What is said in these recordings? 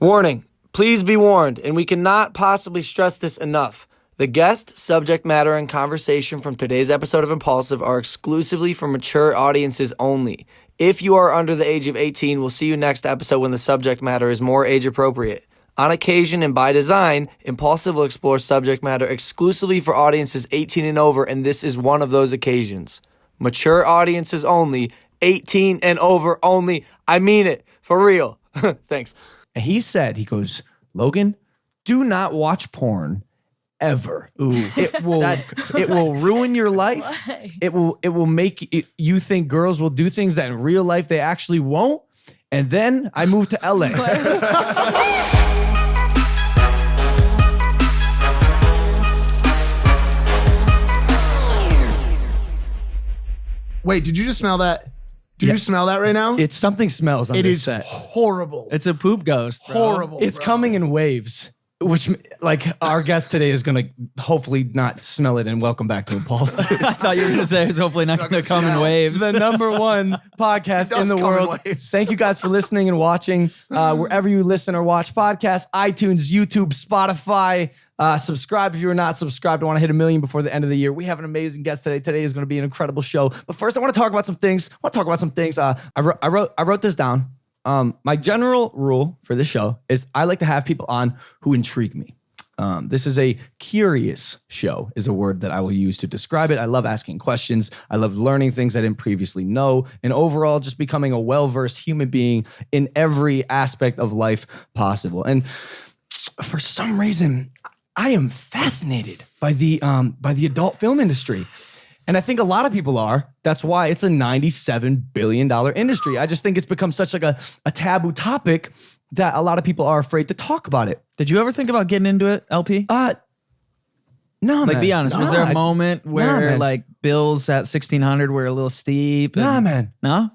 Warning, please be warned, and we cannot possibly stress this enough. The guest, subject matter, and conversation from today's episode of Impaulsive are exclusively for mature audiences only. If you are under the age of 18, we'll see you next episode when the subject matter is more age appropriate. On occasion and by design, Impaulsive will explore subject matter exclusively for audiences 18 and over, and this is one of those occasions. Mature audiences only, 18 and over only. I mean it, for real. Thanks. And he said, he goes, Logan, do not watch porn ever. Ooh. It will ruin your life. Why? It will make you think girls will do things that in real life they actually won't. And then I moved to LA. Wait, did you just smell that? Did you smell that right now? It's something smells on It this is set. horrible. It's a poop ghost, bro. horrible. It's bro. coming in waves, which like our guest today is going to hopefully not smell it. And welcome back to Impaulsive. I thought you were going to say it's hopefully not going to come in smell. waves. The number one podcast It in does the come in world. waves. Thank you guys for listening and watching. Wherever you listen or watch podcasts, iTunes, YouTube, Spotify. Subscribe if you're not subscribed. I want to hit 1 million before the end of the year. We have an amazing guest today. Today is going to be an incredible show. But first, I want to talk about some things. I wrote this down. My general rule for this show is I like to have people on who intrigue me. This is a curious show is a word that I will use to describe it. I love asking questions. I love learning things I didn't previously know. And overall, just becoming a well-versed human being in every aspect of life possible. And for some reason, I am fascinated by the adult film industry. And I think a lot of people are. That's why it's a $97 billion industry. I just think it's become such like a taboo topic that a lot of people are afraid to talk about it. Did you ever think about getting into it, LP? No, Like, man. be honest. Was Nah, there a moment where man. like bills at 1600 were a little steep? Nah, and- man. No?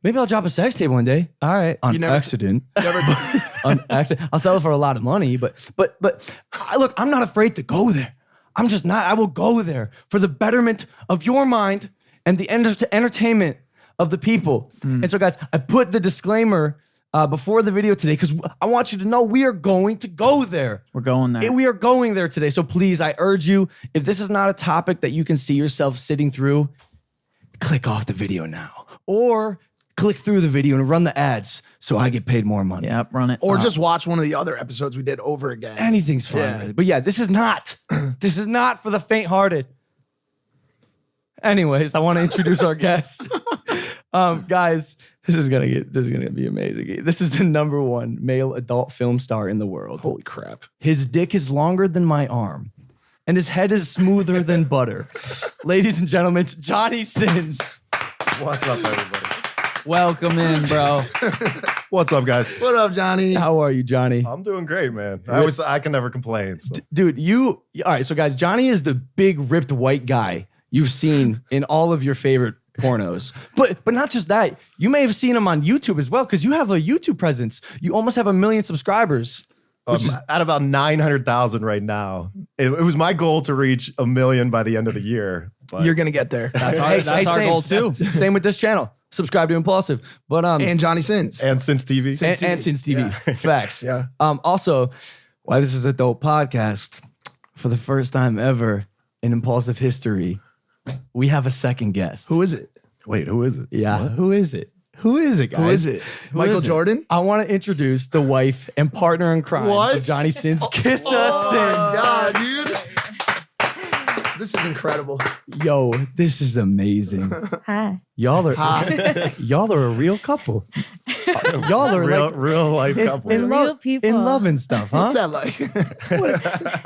Maybe I'll drop a sex tape one day. All right. On never- accident. On accident. I'll sell it for a lot of money, but look, I'm not afraid to go there. I'm just not. I will go there for the betterment of your mind and the entertainment of the people. And so, guys, I put the disclaimer before the video today because I want you to know we are going to go there. We're going there. We are going there today. So please, I urge you, if this is not a topic that you can see yourself sitting through, click off the video now. Or click through the video and run the ads so I get paid more money. Yep, run it. Or just watch one of the other episodes we did over again. Anything's fine. Yeah. But yeah, this is not for the faint-hearted. Anyways, I want to introduce our guest. Guys, this is gonna be amazing. This is the number one male adult film star in the world. Holy crap. His dick is longer than my arm, and his head is smoother than butter. Ladies and gentlemen, it's Johnny Sins. What's up, everybody? Welcome in, bro. What's up, guys? What up, Johnny? How are you, Johnny? I'm doing great, man. I can never complain. So. Dude, all right, so guys, Johnny is the big ripped white guy you've seen in all of your favorite pornos. But not just that, you may have seen him on YouTube as well, because you have a YouTube presence. You almost have 1 million subscribers. At about 900,000 right now. It was my goal to reach 1 million by the end of the year. But You're going to get there. That's our same. goal too. Same with this channel. Subscribe to Impaulsive. But And Johnny Sins. and since TV, and Sins TV. Facts. Yeah. Also, why this is a dope podcast, for the first time ever in Impaulsive history, we have a second guest. Who is it? wait, who is it? Yeah. What? Who is it? Who is it, guys? Who is it? Michael is it? Jordan? I want to introduce the wife and partner in crime What? of Johnny Sins, Kissa Sins. God, dude. This is incredible. Yo, this is amazing. Hi. Y'all are a real couple. Y'all are like real life couple. in Real love, people. in love and stuff, huh? What's that like?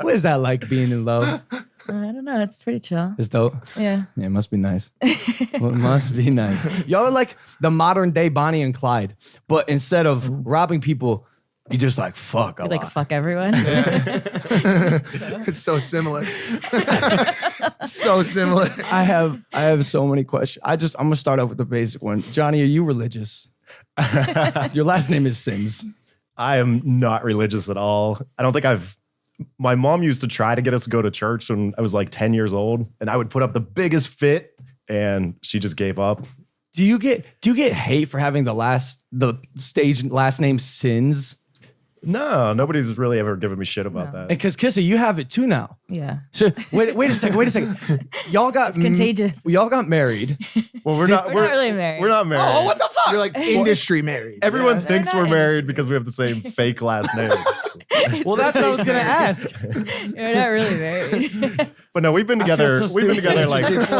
What is that like being in love? I don't know. It's pretty chill. It's dope. Yeah. Yeah, it must be nice. Well, it must be nice. Y'all are like the modern day Bonnie and Clyde, but instead of robbing people, you just like fuck a You lot. like fuck everyone. It's so similar. So similar. I have so many questions. I'm gonna start off with the basic one. Johnny, are you religious? Your last name is Sins. I am not religious at all. I don't think my mom used to try to get us to go to church when I was like 10 years old, and I would put up the biggest fit, and she just gave up. Do you get hate for having the stage last name Sins? No, nobody's really ever given me shit about that. Because Kissa, you have it too now. Yeah. So wait a second. Y'all got contagious. Y'all got married. Well, we're not really married. We're not married. Oh, what the fuck? You're like industry married. Everyone Yeah. thinks They're we're not married because we have the same fake last name. Well, that's what I was gonna ask. You're not really married. But no, we've been together. so We've been stupid. together like Since it's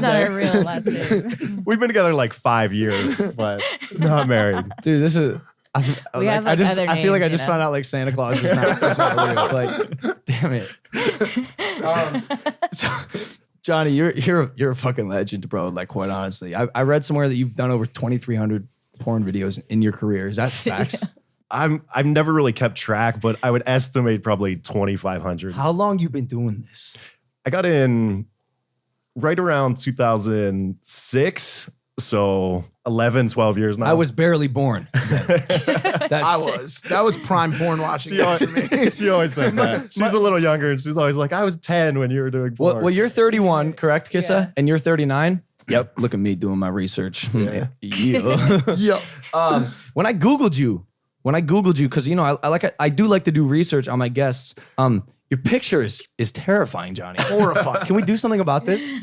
not our real last name. we've been together like 5 years, but not married. Dude, this is. I have, like, other I feel like I names, just you know? found out like Santa Claus is not real. Like, damn it. So, Johnny, you're a fucking legend, bro. Like, quite honestly, I read somewhere that you've done over 2,300 porn videos in your career. Is that facts? I've never really kept track, but I would estimate probably 2,500. How long you been doing this? I got in right around 2006. So 11, 12 years now. I was barely born. That was prime porn watching She time always, for me. she always says that. She's a little younger and she's always like, I was 10 when you were doing porn. Well, you're 31, correct, Kissa? Yeah. And you're 39? Yep. Look at me doing my research. Yeah. Yep. When I Googled you, because I do like to do research on my guests. Your picture is terrifying, Johnny. Horrifying. Can we do something about this?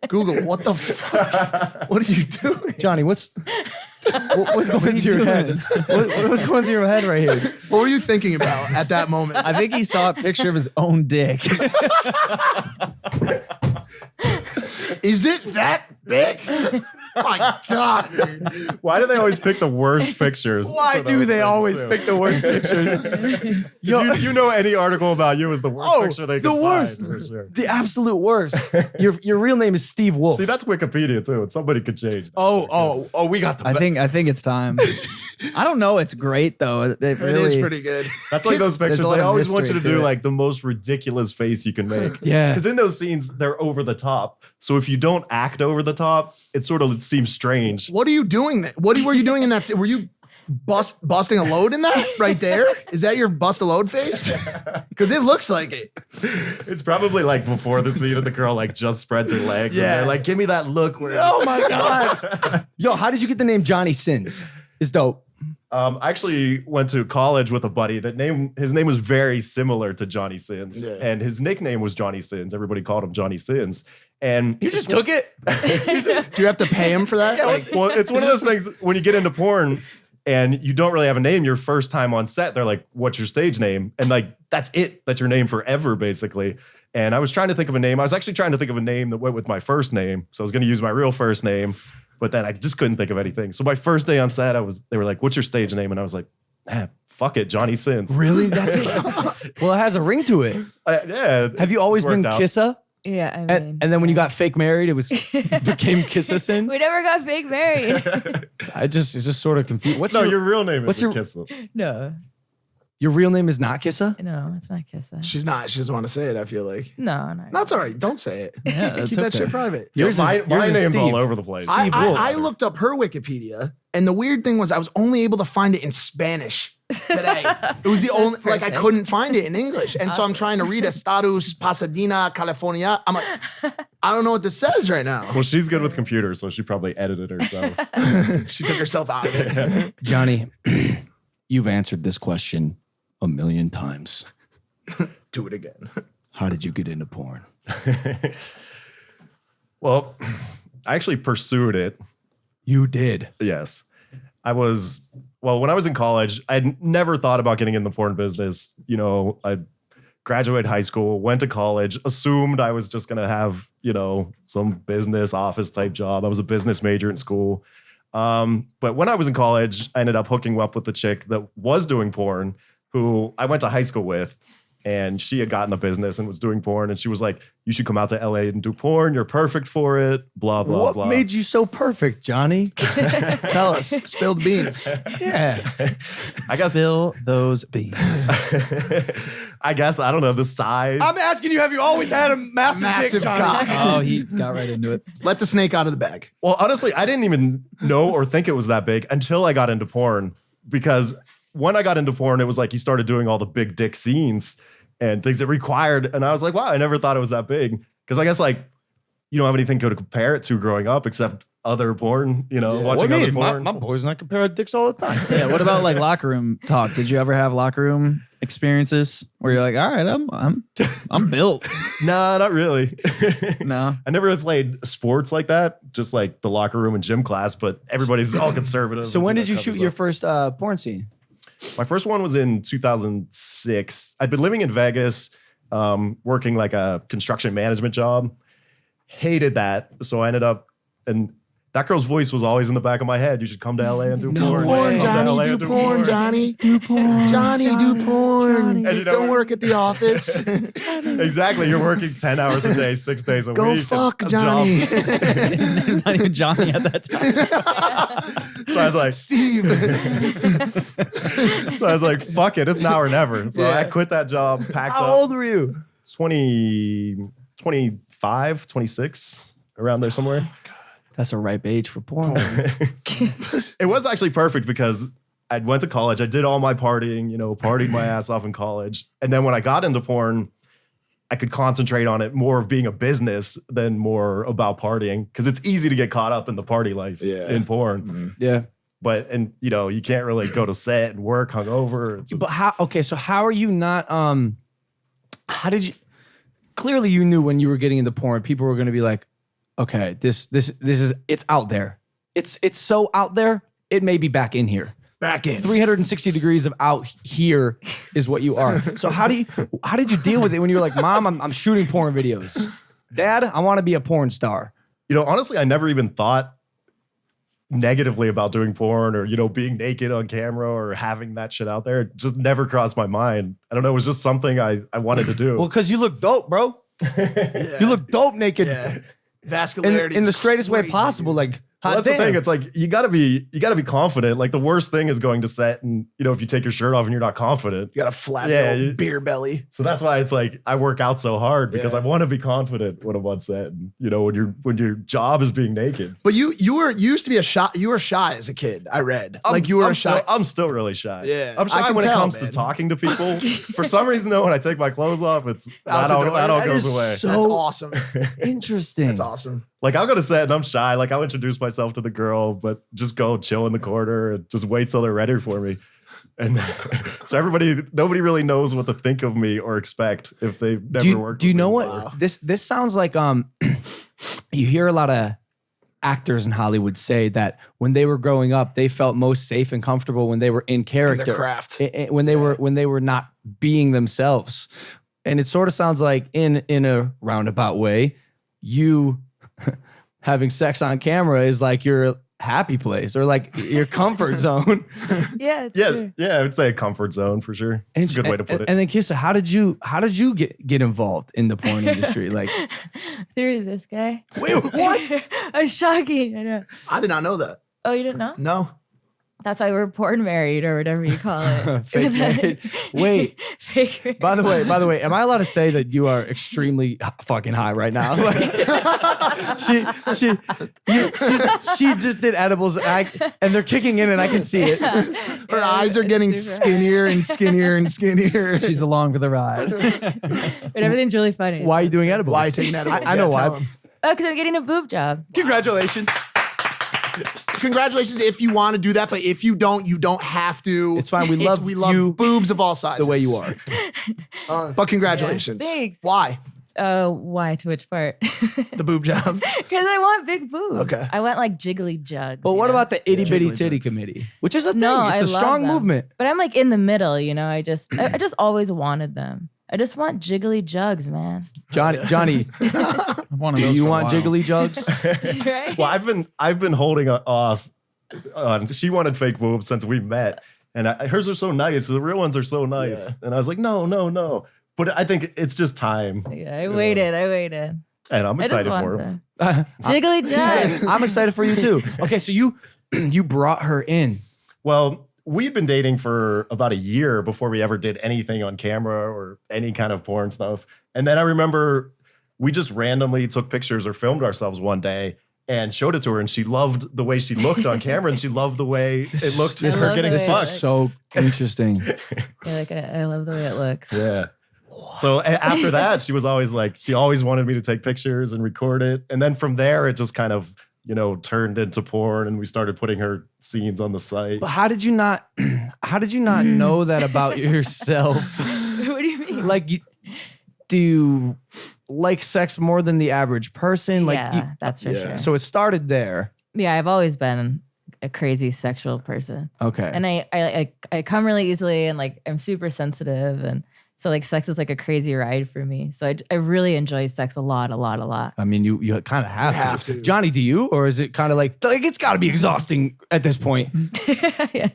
Google, what the fuck? What are you doing? Johnny, what's going through your head? What's going through your head right here? What were you thinking about at that moment? I think he saw a picture of his own dick. Is it that big? My God, dude. Why do they always pick the worst pictures? Why for do those they things, always too? pick the worst pictures? You know any article about you is the worst picture they could the worst, find, for sure. the absolute worst. Your real name is Steve Wolf. See, that's Wikipedia too. And somebody could change that. Oh, we got the. I think it's time. I don't know. It's great though. It It really is pretty good. That's like those There's pictures. a lot They of always want you to mystery do to it. like the most ridiculous face you can make. Yeah. Because in those scenes, they're over the top. So if you don't act over the top, it sort of seems strange. What are you doing? What were you doing in that? Were you busting a load in that right there? Is that your bust a load face? Because it looks like it. It's probably like before the scene of the girl like just spreads her legs. Yeah. And they're like, give me that look. Where Oh my god. Yo, how did you get the name Johnny Sins? It's dope. I actually went to college with a buddy his name was very similar to Johnny Sins. Yeah. And his nickname was Johnny Sins. Everybody called him Johnny Sins. And You just took it? Do you have to pay him for that? well, it's one of those things when you get into porn and you don't really have a name your first time on set, they're like, what's your stage name? And like, that's it. That's your name forever, basically. And I was trying to think of a name. I was actually trying to think of a name that went with my first name. So I was going to use my real first name, but then I just couldn't think of anything. So my first day on set, they were like, what's your stage name? And I was like, fuck it, Johnny Sins. Really? That's it. Well, it has a ring to it. Yeah. Have you always it's been worked out. Kissa? Yeah, I mean. And then when you got fake married, it became Kissa Sins? We never got fake married. It's just sort of confused. No, your real name what's is your- Kissa. No, Your real name is not Kissa? no, it's not Kissa. She's not. She doesn't want to say it, I feel like. No, no. That's all right. Don't say it. Yeah, that's Keep that okay. shit private. Yours My is name's Steve. all over the place. I, Steve Wolf. I looked up her Wikipedia, and the weird thing was I was only able to find it in Spanish today. It was the only, like, I perfect. couldn't find it in English. And so I'm trying to read Estados Pasadena, California. I'm like, I don't know what this says right now. Well, she's good with computers, so she probably edited herself. She took herself out of it. Johnny, you've answered this question a million times. Do it again. How did you get into porn? Well, I actually pursued it. You did. Yes. When I was in college, I'd never thought about getting in the porn business. You know, I graduated high school, went to college, assumed I was just going to have, some business office type job. I was a business major in school. But when I was in college, I ended up hooking up with a chick that was doing porn, who I went to high school with. And she had gotten the business and was doing porn. And she was like, you should come out to LA and do porn. You're perfect for it. Blah, blah, What blah. made you so perfect, Johnny? Tell us. Spilled beans. Yeah. I guess Spill those beans. I guess, I don't know, the size. I'm asking you, have you always had a massive, Massive dick, Johnny? cock. Oh, he got right into it. Let the snake out of the bag. Well, honestly, I didn't even know or think it was that big until I got into porn. Because when I got into porn, it was like you started doing all the big dick scenes and things that required. And I was like, wow, I never thought it was that big. Because I guess like you don't have anything to compare it to growing up except other porn, What do watching you other mean? porn. My boys and I compare dicks all the time. Yeah. What about like locker room talk? Did you ever have locker room experiences where you're like, all right, I'm built? Nah, not really. No. I never played sports like that, just like the locker room and gym class, but everybody's all conservative. So when and did you that shoot covers your up. first porn scene? My first one was in 2006. I'd been living in Vegas, working like a construction management job. Hated that. So I ended up, and that girl's voice was always in the back of my head. You should come to LA and do porn. Porn, Come to LA Johnny, and do porn, Johnny. Do porn. Johnny, do porn. And you know Don't what? work at the office. Exactly. You're working 10 hours a day, 6 days a Go week. fuck, a Johnny. job. His name's not even Johnny at that time. So I was like, Steve. fuck it. It's now or never. So Yeah. I quit that job, packed How up. old were you? 25, 26, around there somewhere. That's a ripe age for porn. It was actually perfect because I went to college. I did all my partying, partied my ass off in college. And then when I got into porn, I could concentrate on it more of being a business than more about partying because it's easy to get caught up in the party life in porn. Yeah. But, you can't really go to set and work hungover. It's just- But so how are you not, how did you, clearly you knew when you were getting into porn, people were going to be like, okay, this is, it's out there. It's so out there, it may be back in here. Back in. 360 degrees of out here is what you are. So how did you deal with it when you were like, Mom, I'm shooting porn videos. Dad, I want to be a porn star. honestly, I never even thought negatively about doing porn or, being naked on camera or having that shit out there. It just never crossed my mind. I don't know. It was just something I wanted to do. Well, because you look dope, bro. You look dope naked. Yeah. Vascularity. In the is straightest way crazy, possible. dude. Like, Well, hot that's the damn. thing. It's like you gotta be confident. Like the worst thing is going to set and if you take your shirt off and you're not confident. You got a flat Yeah, beer belly. So that's why it's like I work out so hard because Yeah. I want to be confident when I'm on set. And when your job is being naked. But you used to be you were shy as a kid, I read. You were shy. I'm still really shy. Yeah, I'm I shy can when tell, it comes man. to talking to people. For some reason though, when I take my clothes off, that all That goes is away. so- That's awesome. Interesting. That's awesome. Like I'll go to set and I'm shy. Like I'll introduce myself to the girl, but just go chill in the corner and just wait till they're ready for me. And so nobody really knows what to think of me or expect if they've never worked. Do you with know me what before. this sounds like? You hear a lot of actors in Hollywood say that when they were growing up, they felt most safe and comfortable when they were in character, craft. when they were not being themselves. And it sort of sounds like in a roundabout way, you having sex on camera is like your happy place or like your comfort zone. Yeah, it's Yeah, true. I would say a comfort zone for sure. It's a good way to put it. And then Kissa, how did you get involved in the porn industry? Like, Through this guy. Wait, what? I'm shocking. I know. I did not know that. Oh, you didn't know? No. That's why we're porn married or whatever you call it. Fake married. Wait, Fake married. by the way, am I allowed to say that you are extremely fucking high right now? Like, she just did edibles and they're kicking in and I can see it. Her eyes are getting skinnier and skinnier and skinnier. She's along for the ride. But everything's really funny. Why are you doing edibles? Why are you taking edibles? I know Yeah, tell why. 'em. Oh, because I'm getting a boob job. Congratulations. Congratulations if you want to do that, but if you don't have to. It's fine. We love you boobs of all sizes. The way you are. But congratulations. Yeah, thanks. Why? Why? To which part? The boob job. Because I want big boobs. Okay. I want like jiggly jugs. But you what know? about the itty bitty Jiggly titty jugs. committee? Which is a thing. No, It's I a love strong them. movement. But I'm like in the middle, you know. I just always wanted them. I just want jiggly jugs, man. Johnny, One of do those you for a want while. jiggly jugs? Right? Well, I've been holding off. She wanted fake boobs since we met, and hers are so nice. The real ones are so nice, and I was like, no. But I think it's just time, Yeah, I waited. and I'm I just excited want for them. him. Jiggly jugs. I'm excited for you too. Okay, so you brought her in. Well, we'd been dating for about a year before we ever did anything on camera or any kind of porn stuff. And then I remember we just randomly took pictures or filmed ourselves one day and showed it to her. And she loved the way she looked on camera and she loved the way it looked I her love getting the way it fucked. looks. So interesting. Yeah, like I love the way it looks. Yeah. So after that, she was always like, she always wanted me to take pictures and record it. And then from there, it just kind of turned into porn and we started putting her scenes on the site. But how did you not know that about yourself? What do you mean? Like, do you like sex more than the average person? Like, Yeah, that's for sure. So it started there. Yeah, I've always been a crazy sexual person. Okay. And I come really easily and like I'm super sensitive, and so like sex is like a crazy ride for me. So I really enjoy sex a lot. I mean, you kind of have to. Johnny, do you? Or is it kind of like it's got to be exhausting at this point? Yeah.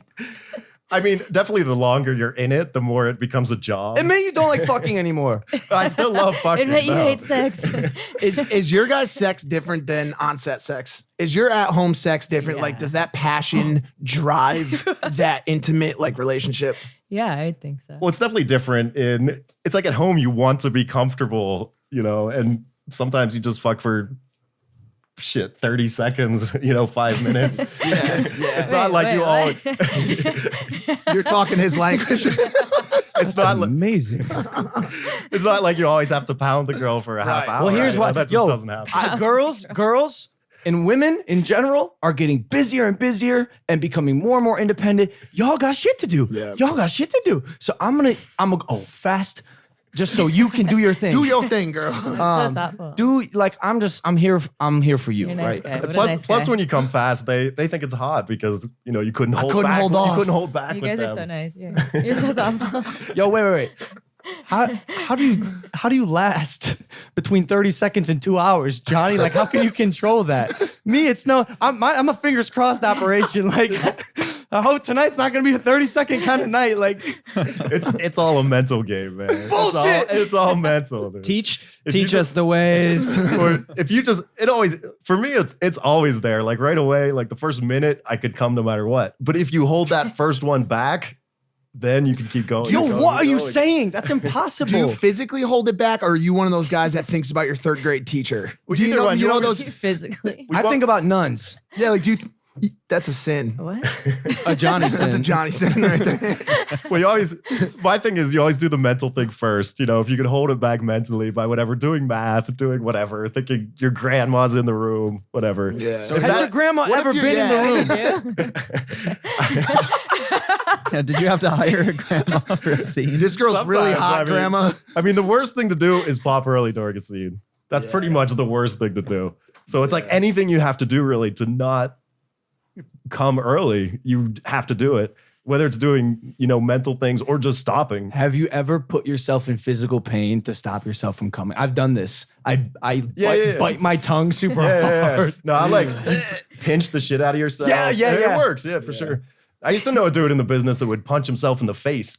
I mean, definitely the longer you're in it, the more it becomes a job. Admit you don't like fucking anymore. I still love fucking. Admit you though. hate sex. Is your guys' sex different than on-set sex? Is your at-home sex different? Yeah. Like, does that passion drive that intimate like relationship? Yeah, I think so. Well, it's definitely different. It's like at home, you want to be comfortable, and sometimes you just fuck for 30 seconds, 5 minutes. It's not like you always. You're talking his language. It's not like Amazing. it's not like you always have to pound the girl for a half hour. Well, here's why. that just doesn't happen. Girls and women in general are getting busier and busier and becoming more and more independent. Y'all got shit to do. Yeah. Y'all got shit to do. So I'm gonna go fast, just so you can do your thing. Do your thing, girl. So thoughtful. I'm here for you, You're a nice right? guy. What a Plus, nice plus guy. when you come fast, they think it's hot because you couldn't hold couldn't back. hold You off. couldn't hold back. You with guys are them. so nice. You're so thoughtful. Yo, wait. How do you last between 30 seconds and 2 hours, Johnny? Like, how can you control that? Me, it's no. I'm a fingers crossed operation. Like, I hope tonight's not gonna be a 30-second kind of night. Like, It's all a mental game, man. Bullshit! It's all mental. Dude. Teach If you us the ways. or if you just, for me, it's always there. Like right away, like the first minute, I could come no matter what. But if you hold that first one back, then you can keep going. yo, what are you saying? That's impossible. Do you physically hold it back, or are you one of those guys that thinks about your third grade teacher? Do you either know, one. you You know always- those? Physically. I think about nuns. Yeah, like that's a sin. What? A Johnny That's a sin. Johnny sin right there. Well, my thing is you always do the mental thing first. If you can hold it back mentally by whatever, doing math, doing whatever, thinking your grandma's in the room, whatever. Yeah. So has your grandma what if ever you're- been in the yeah. room? Yeah, did you have to hire a grandma for a scene? This girl's really Sometimes, hot, grandma. I mean, the worst thing to do is pop early during a scene. That's pretty much the worst thing to do. So it's like anything you have to do really to not come early, you have to do it. Whether it's doing, mental things or just stopping. Have you ever put yourself in physical pain to stop yourself from coming? I've done this. I bite my tongue super hard. No, I like pinch the shit out of yourself. Yeah. It works. Yeah, for sure. I used to know a dude in the business that would punch himself in the face.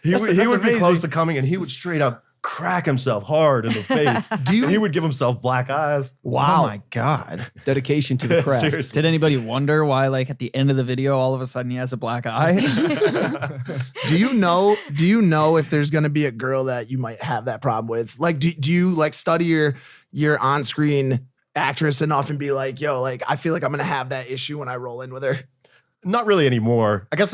He would be amazing. close to coming and he would straight up crack himself hard in the face. And he would give himself black eyes. Wow. Oh my God. Dedication to the craft. Seriously. Did anybody wonder why, like, at the end of the video, all of a sudden he has a black eye? Do you know if there's gonna be a girl that you might have that problem with? Like, do you like study your on-screen actress enough and be like, yo, like I feel like I'm gonna have that issue when I roll in with her? Not really anymore. I guess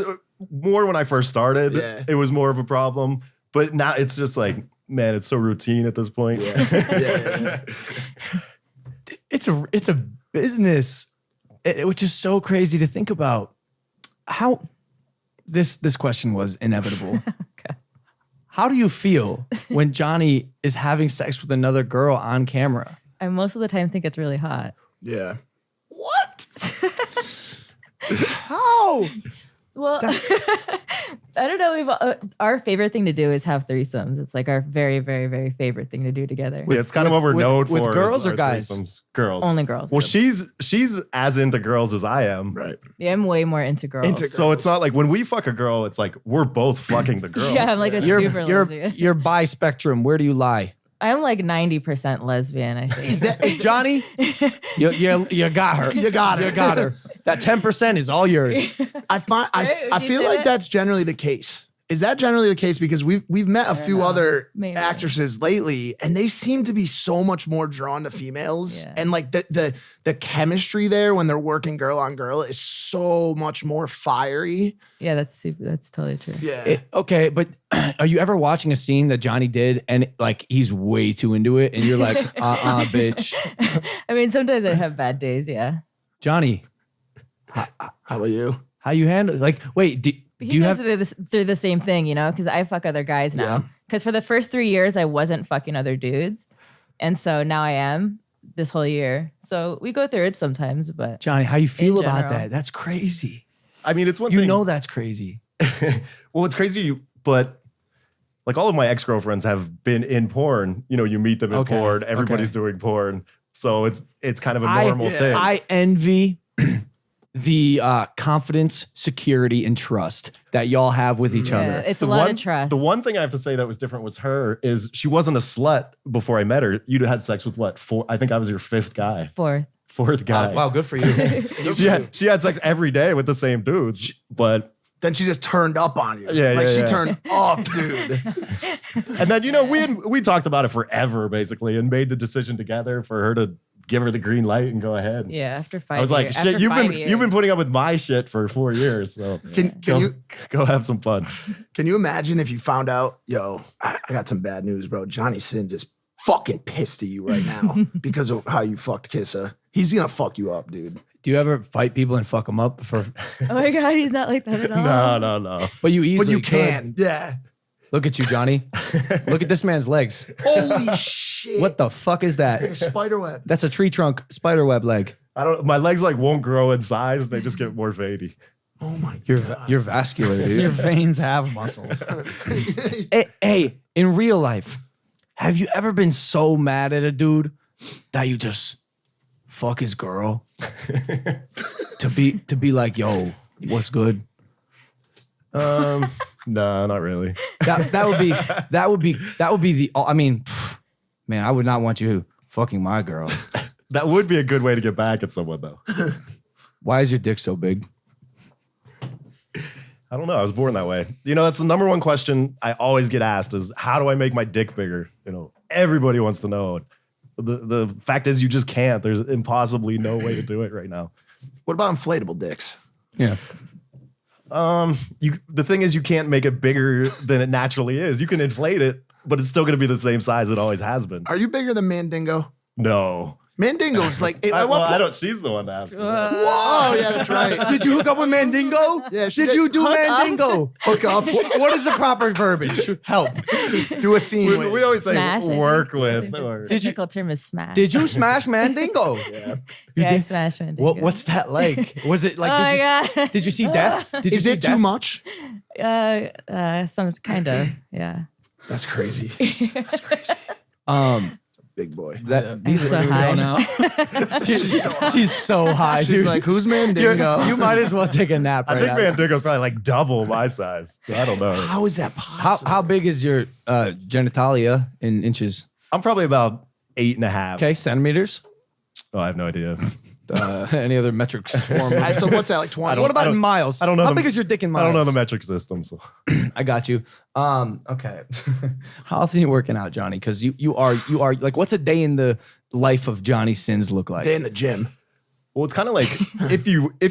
more when I first started, Yeah. it was more of a problem. But now it's just like, man, it's so routine at this point. Yeah. It's a business, which is so crazy to think about. How this question was inevitable. Okay. How do you feel when Johnny is having sex with another girl on camera? I most of the time think it's really hot. Yeah. What? How? Well, I don't know. Our favorite thing to do is have threesomes. It's like our very, very, very favorite thing to do together. Yeah, it's kind of what we're known for. with is girls or our guys? threesomes. Girls. Only girls. Well, she's as into girls as I am. Right. Yeah, I'm way more into girls. So it's not like when we fuck a girl, it's like we're both fucking the girl. Yeah, I'm like a super lesbian. You're bi-spectrum. Where do you lie? I'm like 90% lesbian, I think. Is that Johnny, you got her. You got her. You got her. That 10% is all yours. I Right? feel Would you like say that's generally the case. Is that generally the case? Because we've met a few know. other Maybe. actresses lately, and they seem to be so much more drawn to females. Yeah. And like the chemistry there when they're working girl on girl is so much more fiery. Yeah, that's totally true. Yeah. Okay, but are you ever watching a scene that Johnny did and like he's way too into it and you're like, bitch. I mean, sometimes I have bad days. Yeah. Johnny, How about you? how you handle like wait, do He you goes have through the same thing, you know, because I fuck other guys Yeah. now. Because for the first 3 years, I wasn't fucking other dudes. And so now I am this whole year. So we go through it sometimes, but Johnny, how you feel In about general. that? That's crazy. I mean, it's one You thing. know that's crazy. Well, it's crazy, but like all of my ex-girlfriends have been in porn. You know, you meet them in Okay, porn. Everybody's okay. doing porn. So it's kind of a normal thing. I envy the confidence, security, and trust that y'all have with each yeah, other. it's a lot of trust. The one thing I have to say that was different with her is she wasn't a slut before I met her. You'd had sex with what? 4? I think I was your 5th guy. Fourth guy. Wow, good for you. She had sex every day with the same dudes, but Then she just turned up on you. Yeah, like yeah, she yeah. turned up, dude. and then we talked about it forever basically and made the decision together for her to give her the green light and go ahead. yeah, after 5 years. I was like, after shit, you've been putting up with my shit for 4 years, so Can you go have some fun. Can you imagine if you found out, yo, I got some bad news, bro. Johnny Sins is fucking pissed at you right now because of how you fucked Kissa. He's gonna fuck you up, dude. Do you ever fight people and fuck them up for? Oh my God, he's not like that at all. No. But you easily. But you could. can. Yeah. Look at you, Johnny. Look at this man's legs. Holy shit. What the fuck is Like a that? spider web. That's a tree trunk spider web leg. My legs like won't grow in size, they just get more veiny. Oh my You're vascular, Your dude. veins have muscles. Hey, in real life, have you ever been so mad at a dude that you just fuck his girl to be like, yo, what's good? No, not really. That would be the. I mean, man, I would not want you fucking my girl. That would be a good way to get back at someone though. Why is your dick so big? I don't know. I was born that way. You know, that's the number one question I always get asked is how do I make my dick bigger? You know, everybody wants to know. The fact is you just can't. There's impossibly no way to do it right now. What about inflatable dicks? Yeah. The thing is you can't make it bigger than it naturally is. You can inflate it, but it's still going to be the same size it always has been. Are you bigger than Mandingo? No. Mandingo's like I don't. She's the one to ask. Me that. Whoa, yeah, that's right. Did you hook up with Mandingo? Yeah, she Did you do Hook up? Mandingo? Hook up, What is the proper verbiage? Help. do a scene with. We always say Smash, I think. work with. Or, The technical term is smash. Did you smash Mandingo? Yeah. You Yeah, I did? smashed Mandingo. What's that like? Was it like? Oh my God. Did you see death? Did you Is see it too death? much? Some kind of, yeah. That's crazy. Big boy. I'm so high. She's so high. She's dude. like, who's You're- Mandingo? you might as well take a nap I right think now. Mandingo's probably like double my size. I don't know. How is that possible? How big is your genitalia in inches? I'm probably about 8.5. Okay, centimeters. Oh, I have no idea. Any other metrics? So what's that, like 20? What about I don't- in miles? I don't know. How the- big is your dick in I miles? don't know the metric system. So I got you. Okay. How often are you working out, Johnny? Because you are like, what's a day in the life of Johnny Sins look like? Day in the gym. well, it's kind of like if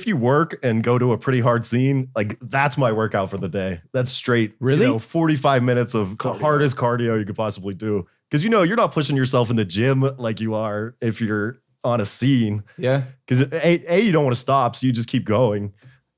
you work and go to a pretty hard scene, like that's my workout for the day. That's straight. Really? 45 minutes of the hardest cardio you could possibly do. Because you're not pushing yourself in the gym like you are if you're on a scene. Yeah. Because you don't want to stop, so you just keep going,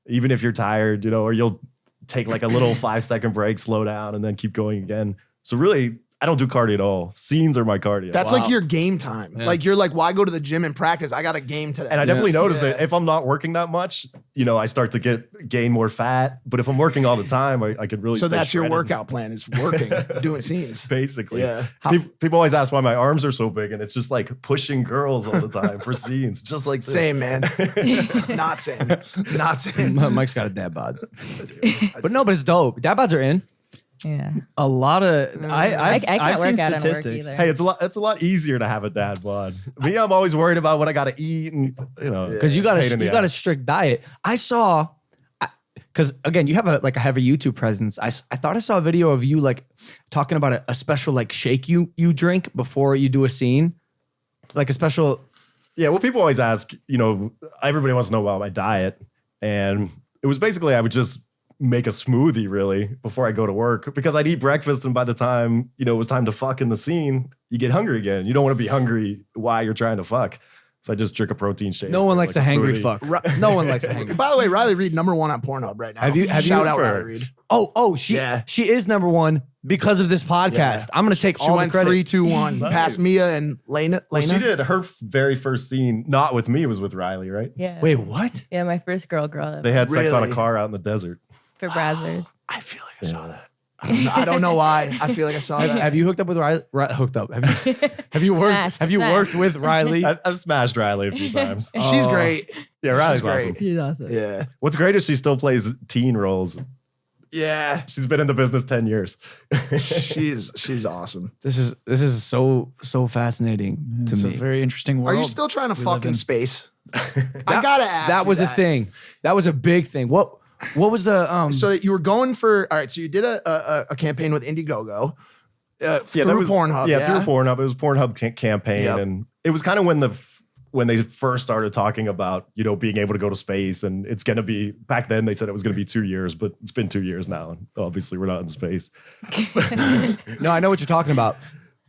even if you're tired, or you'll take like a little 5-second break, slow down, and then keep going again. So really, I don't do cardio at all. Scenes are my cardio. That's like your game time. Yeah. Like you're like, why go to the gym and practice? I got a game today. and I definitely notice Yeah. that if I'm not working that much, I start to gain more fat. But if I'm working all the time, I could really. So stay that's your shredded, workout plan is working, doing scenes. basically. Yeah. People always ask why my arms are so big, and it's just like pushing girls all the time for scenes, just like this. Same, man. Not same. Not same. Mike's got a dad bod. But no, but it's dope. Dad bods are in. Yeah. A lot of I can't I've seen work out and work statistics. either. Hey, it's a lot easier to have a dad bod. Me, I'm always worried about what I got to eat, and Because you got pain in the a ass. strict diet. I saw because again, you have a heavy YouTube presence. I thought I saw a video of you like talking about a special like shake you drink before you do a scene, like a special. Yeah, well, people always ask, everybody wants to know about my diet. And it was basically, I would just make a smoothie really before I go to work because I'd eat breakfast. And by the time, it was time to fuck in the scene, you get hungry again. You don't want to be hungry while you're trying to fuck. So I just drink a protein shake. No one likes a hangry smoothie. fuck. No one likes a hangry. By the way, Riley Reid, #1 on Pornhub right now. Have you Shout out for- Riley Reid. She is #1 because of this podcast. Yeah. I'm gonna take She all the went credit. 3, 2, 1. Nice. Past Mia and Lena. Well, she did her very first scene, not with me, was with Riley, right? Yeah. Wait, what? Yeah, my first girl. They had sex on a Really? car out in the desert. For Brazzers. I feel like I saw that. I don't know why. I feel like I saw that. Have you hooked up with Riley? Hooked up? Have you worked? Smashed, have you smashed. worked with Riley? I've smashed Riley a few times. She's great. Yeah, Riley's She's great. awesome. She's awesome. Yeah. What's great is she still plays teen roles. Yeah. She's been in the business 10 years. She's awesome. This is so fascinating to It's a me. very interesting world. Are you still trying to we fuck live in in. space? I gotta ask. That you was a thing. That was a big thing. What was the So you were going for all right. So you did a campaign with Indiegogo through that was Pornhub. Yeah, through Pornhub. It was Pornhub campaign, Yep. and it was kind of when they first started talking about being able to go to space, and it's going to be back then they said it was going to be 2 years, but it's been 2 years now, and obviously we're not in space. No, I know what you're talking about.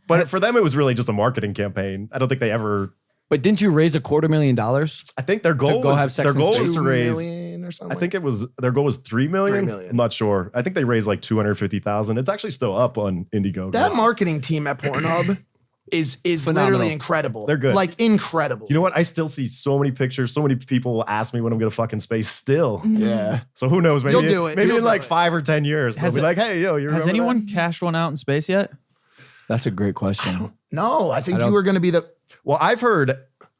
But for them, it was really just a marketing campaign. I don't think they ever. But didn't you raise $250,000? I think their goal go was have sex their in goal space? was to 2 raise. million or something. I think their goal was 3 million. 3 million. I'm not sure. I think they raised like 250,000. It's actually still up on Indiegogo. that marketing team at Pornhub is Phenomenal. literally incredible. They're good. Like incredible. You know what? I still see so many pictures. So many people will ask me when I'm going to fuck in space still. Yeah. So who knows? Maybe You'll do it. Maybe You'll in like do it. 5 or 10 years, they'll Has be it- like, "Hey, yo, you Has remember anyone that?" cashed one out in space yet? That's a great question. No, I think I you don't- were going to be the. Well, I've heard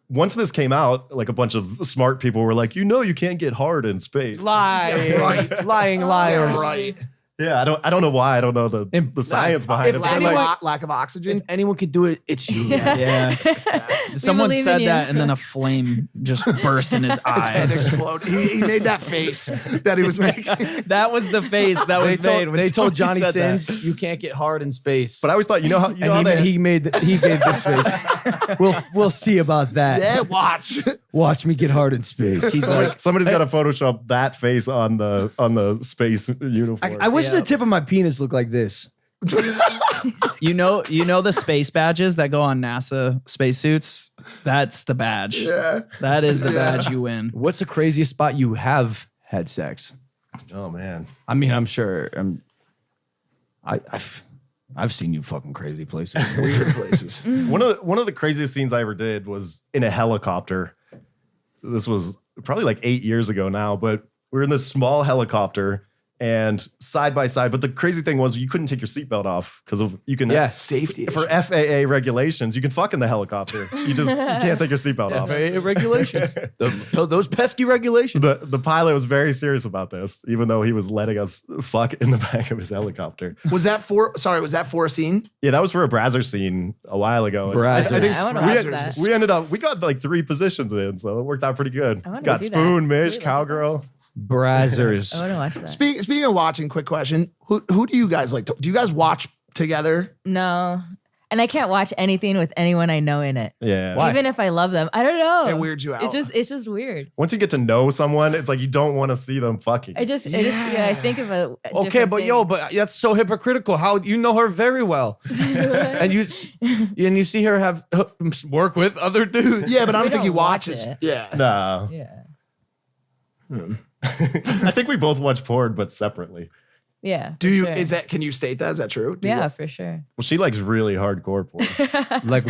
once this came out, like a bunch of smart people were like, you can't get hard in space. Lying, Yeah, right. lying liars. Yeah, right. Yeah, I don't know why. I don't know the science behind if it. But anyone- like, Lack of oxygen. If anyone can do it, it's you. Yeah. Someone believe in said you. that, and then a flame just burst in his His head eyes. exploded. He made that face that he was making. That was the face that was made. when They told somebody Johnny said that. Sins, you can't get hard in space. but I always thought, you know how and they, he gave this face. We'll see about that. Yeah, watch. Watch me get hard in space. He's like, somebody's got to Photoshop that face on the space uniform. I wish the tip of my penis looked like this. You know the space badges that go on NASA spacesuits? That's the badge. Yeah. That is the badge you win. What's the craziest spot you have had sex? Oh man. I mean, I'm sure. I've seen you fucking crazy places. Weird places. One of the craziest scenes I ever did was in a helicopter. This was probably like 8 years ago now, but we were in this small helicopter and side by side. But the crazy thing was you couldn't take your seatbelt off because of you can Safety. for FAA regulations. You can fuck in the helicopter. You can't take your seatbelt off. FAA regulations. Those pesky regulations. The pilot was very serious about this, even though he was letting us fuck in the back of his helicopter. Was that for a scene? Yeah, that was for a Brazzer scene a while ago. Brazzers. I think I wanna we, watch had- that. we got like 3 positions in, so it worked out pretty good. I wanna Got see that. spoon, mish, Really like cowgirl. Brazzers. I want to watch that. Speaking of watching, quick question: Who do you guys like? Do you guys watch together? No. And I can't watch anything with anyone I know in it. Yeah. Why? Even if I love them. I don't know. It weirds you out. It's just weird. Once you get to know someone, it's like you don't want to see them fucking. I think of a Okay, different but thing. but that's so hypocritical. How you know her very well, and you see her have work with other dudes. Yeah, but I don't We think he don't watch watches. it. Yeah. No. Yeah. I think we both watch porn, but separately. Yeah. Do for you? sure. Can you state that? Is that true? Do you- Yeah, for sure. Well, she likes really hardcore porn. Like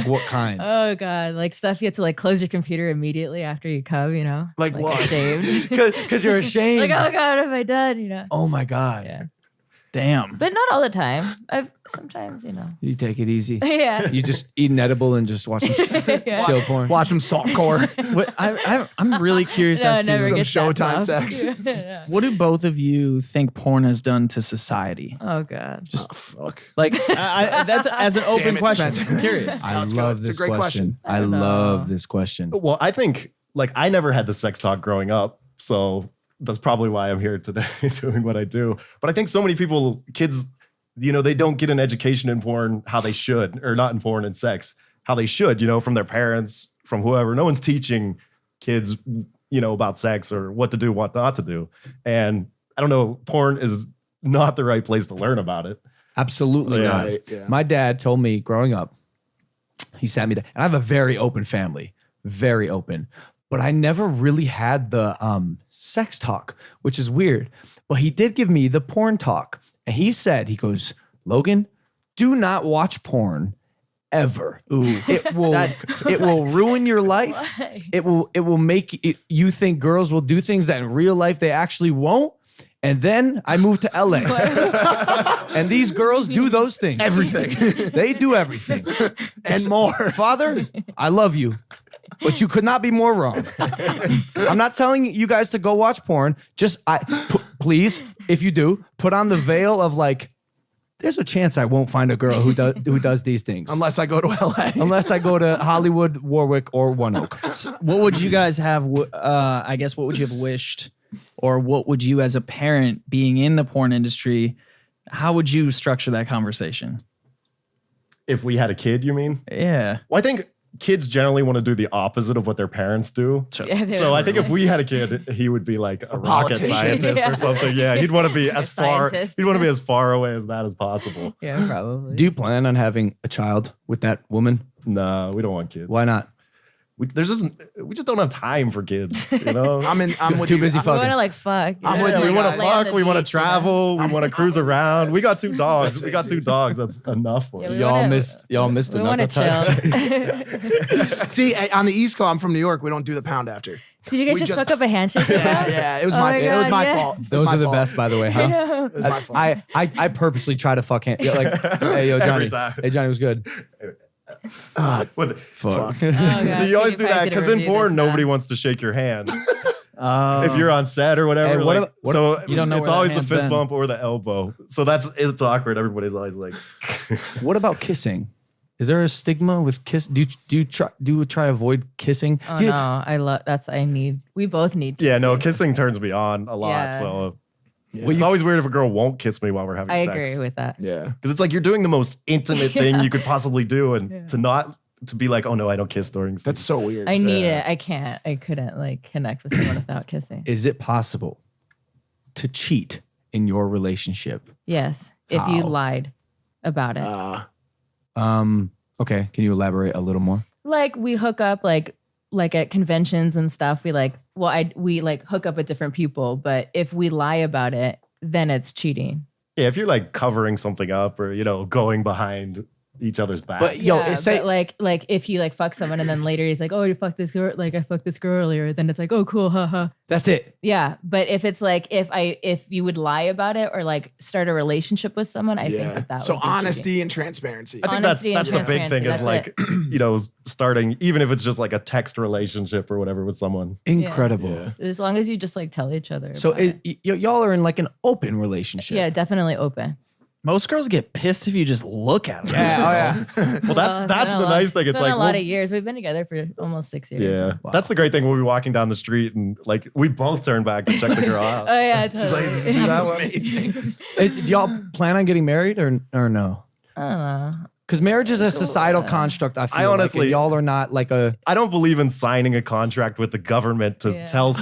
what kind? Oh God. Like stuff you have to like close your computer immediately after you come, you know? Like what? Ashamed. Because you're ashamed. Like, oh God, what have I done? You know? Oh my god. Yeah. Damn. But not all the time. I've sometimes, you know. You take it easy. Yeah. You just eat an edible and just watch some Yeah. chill porn. Watch some softcore, What, I'm really curious No, as it to never some gets that Showtime tough. sex. Yeah. what do both of you think porn has done to society? Oh God. oh, fuck. Like, that's as an open it, question. Spencer. I'm curious. I It's love good. It's a this great question. question. I don't know. love this question. Well, I think like I never had the sex talk growing up, so that's probably why I'm here today doing what I do. But I think so many kids, they don't get an education in porn how they should, or not in porn and sex, how they should, from their parents, from whoever. No one's teaching kids, about sex or what to do, what not to do. And I don't know, porn is not the right place to learn about it. Absolutely Yeah. not. Yeah. My dad told me growing up, he sat me down, and I have a very open family, very open, but I never really had the sex talk, which is weird. But he did give me the porn talk. And he goes, Logan, do not watch porn ever. It will ruin your life. Why? It will make you think girls will do things that in real life they actually won't. And then I moved to LA. And these girls do those things. Everything. They do everything. And more. Father, I love you, but you could not be more wrong. I'm not telling you guys to go watch porn. Just please, if you do, put on the veil of like, there's a chance I won't find a girl who does these things. Unless I go to LA. Unless I go to Hollywood, Warwick, or One Oak. What would you guys have? I guess what would you have wished, or what would you, as a parent, being in the porn industry, how would you structure that conversation? If we had a kid, you mean? Yeah. Well, I think kids generally want to do the opposite of what their parents do. Yeah, they So would. I think if we had a kid, he would be like a rocket politician. scientist Yeah. or something. Yeah, he'd want to be as far. scientist. He'd want to be as far away as that as possible. Yeah, probably. Do you plan on having a child with that woman? No, we don't want kids. Why not? We just don't have time for kids. I'm with Too you. busy we want fucking. to like fuck. I'm with you. We want to lay on fuck. the We want to beach, you know? travel. We want to cruise around. We got 2 dogs. That's We got it, 2 dude. dogs. That's enough for Yeah, us. we Y'all wanna- missed the We want to knuckle touch. chill. See, on the East Coast, I'm from New York. We don't do the pound after. Did you guys We just just- fuck up a handshake? Yeah, it was Oh my my it was God, my yes. fault. It was Those my are the fault. best, by the way, huh? It was my fault. I purposely try to fuck him. Yeah, like, hey, yo, Every Johnny. time. Hey, Johnny was good. What- Fuck. Oh, God. So you always could do probably that get a because in review porn, this nobody time. wants to shake your hand Oh. if you're on set or whatever. Hey, what like, about- what- so You don't know it's where that always the hand's fist been. bump or the elbow. So it's awkward. Everybody's always like, What about kissing? Is there a stigma with kiss? Do you try to avoid kissing? Oh Yeah. no, I love we both need. yeah, no, kissing. kissing turns me on a lot. Yeah. So Well, it's you- always weird if a girl won't kiss me while we're having I sex. agree with that. Yeah. Because it's like you're doing the most intimate thing Yeah. you could possibly do, and Yeah. to be like, oh no, I don't kiss during sex. That's so weird. I need Yeah. it. I couldn't like connect with someone without kissing. Is it possible to cheat in your relationship? Yes, if you How? lied about it. Okay. Can you elaborate a little more? Like we hook up like at conventions and stuff. We we hook up with different people, but if we lie about it, then it's cheating. Yeah, if you're like covering something up or going behind each other's back. But yo, yeah, say but like if he like fucks someone and then later he's like, oh, you fucked this girl, like I fucked this girl earlier, then it's like, oh, cool, haha. that's it. Yeah, but if it's like if you would lie about it or like start a relationship with someone, I think that So would be honesty cheating. and transparency. I think honesty and that's the big thing is transparency, like, starting, even if it's just like a text relationship or whatever with someone. Incredible. Yeah. As long as you just like tell each other. So about it. y'all are in like an open relationship. Yeah, definitely open. Most girls get pissed if you just look at them. Yeah. Oh yeah. Well, that's the nice thing. It's been like, a lot we'll- of years. We've been together for almost 6 years. yeah, Wow. that's the great thing. We'll be walking down the street and like we both turn back to check the girl out. Oh yeah, She's like, totally. "This is that one?" amazing. Do y'all plan on getting married or no? I don't know. Because marriage is a societal construct. I feel I like, honestly- and y'all are not like a. I don't believe in signing a contract with the government to Yeah. tell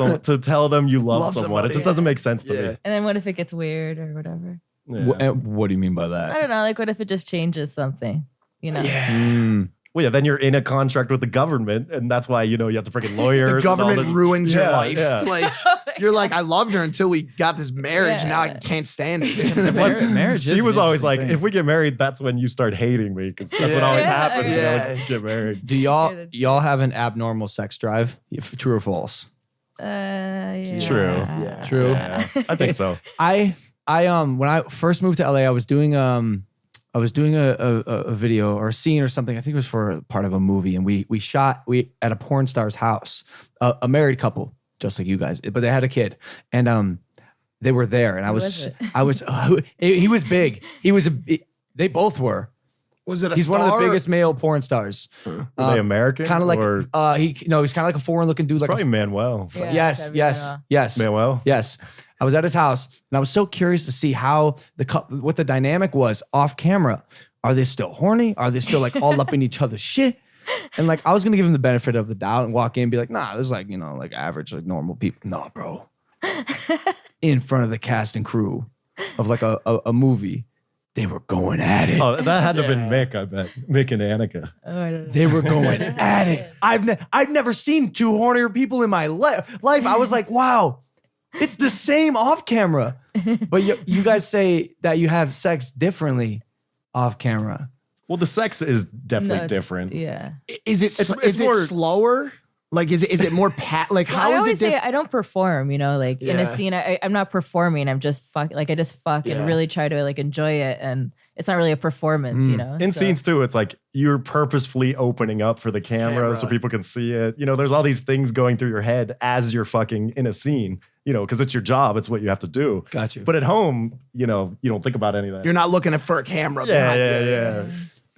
them you love, Love someone. It just somebody. doesn't make sense to Yeah. me. And then what if it gets weird or whatever? Yeah. What do you mean by I that? don't know. Like what if it just changes something? You know? Mm. Well, yeah, then you're in a contract with the government, and that's why you have to freaking lawyers. The and all government this- ruins your Yeah, life. yeah. Like you're like, I loved her until we got this marriage. Yeah. Now I can't stand Plus, it. Marriage she is an was always interesting like, thing. if we get married, that's when you start hating me, because that's what Yeah. always Yeah, happens. yeah. When you get married. Do y'all Yeah, that's y'all have an abnormal sex drive? True or false? Yeah. True. Yeah. True. Yeah, I think so. I when I first moved to LA, I was doing a video or a scene or something. I think it was for part of a movie, and we shot at a porn star's house, a married couple, just like you guys, but they had a kid, and they were there, and Who was it? he was big. They both were, Was it a He's one of the star? biggest male porn stars. Are they American? Kind of like Or he's kind of like a foreign looking dude. Like probably Manuel. Yeah, yes, that'd be yes, Manuel. yes, Manuel. yes. I was at his house and I was so curious to see how what the dynamic was off camera. Are they still horny? Are they still like all up in each other's shit? And like I was gonna give him the benefit of the doubt and walk in and be like, nah, this is like, like average, like normal people. No, bro. In front of the cast and crew of like a movie, they were going at it. Oh, that had to have been Mick, I bet. Mick and Annika. Oh, I don't know. They were going at it. I've never seen two hornier people in my life. I was like, wow, it's the same off camera. But you guys say that you have sex differently off camera. Well, the sex is definitely No, different. Yeah. Is it It's is it more- slower? Like is it more like Well, how I is always it say different? I don't perform, like in Yeah. a scene, I'm not performing. I'm just fuck, like I just fuck Yeah. and really try to like enjoy it. And it's not really a performance, In so- scenes too, it's like you're purposefully opening up for the camera so Camera. people can see it. There's all these things going through your head as you're fucking in a scene, because it's your job. It's what you have to do. Got you. But at home, you don't think about any of that. You're not looking for a camera. yeah, behind you. yeah.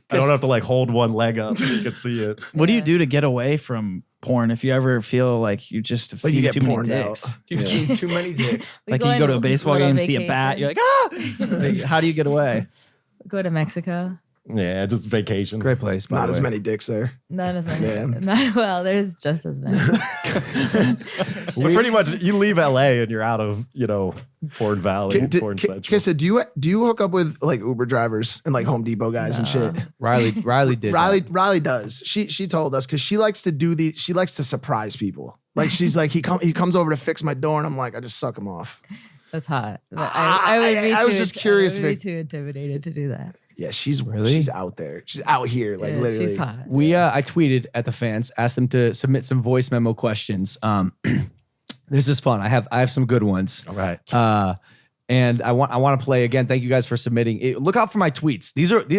I don't have to like hold one leg up so you can see it. What do you do to get away from porn if you ever feel like you just have Like you seen get too many porned dicks? out. You've seen too many dicks. We Like go you go on to a baseball little game, see a bat, vacation. you're like, ah! Like, how do you get away? Go to Mexico. Yeah, just vacation. Great place. By Not the as way. many dicks there. Not as many. Yeah. Well, there's just as many. But pretty much you leave LA and you're out of, Porn Valley, Porn Central. Kissa, do you hook up with like Uber drivers and like Home Depot guys and shit? Riley did. that. Riley does. She told us because she likes to she likes to surprise people. Like she's like he comes over to fix my door and I'm like I just suck him off. That's hot. But I was just curious I would be if too intimidated to do that. Yeah, she's Really? she's out there. She's out here, like Yeah, literally. she's hot. I tweeted at the fans, asked them to submit some voice memo questions. This is fun. I have some good ones. All right. And I want to play again. Thank you guys for submitting. Look out for my tweets.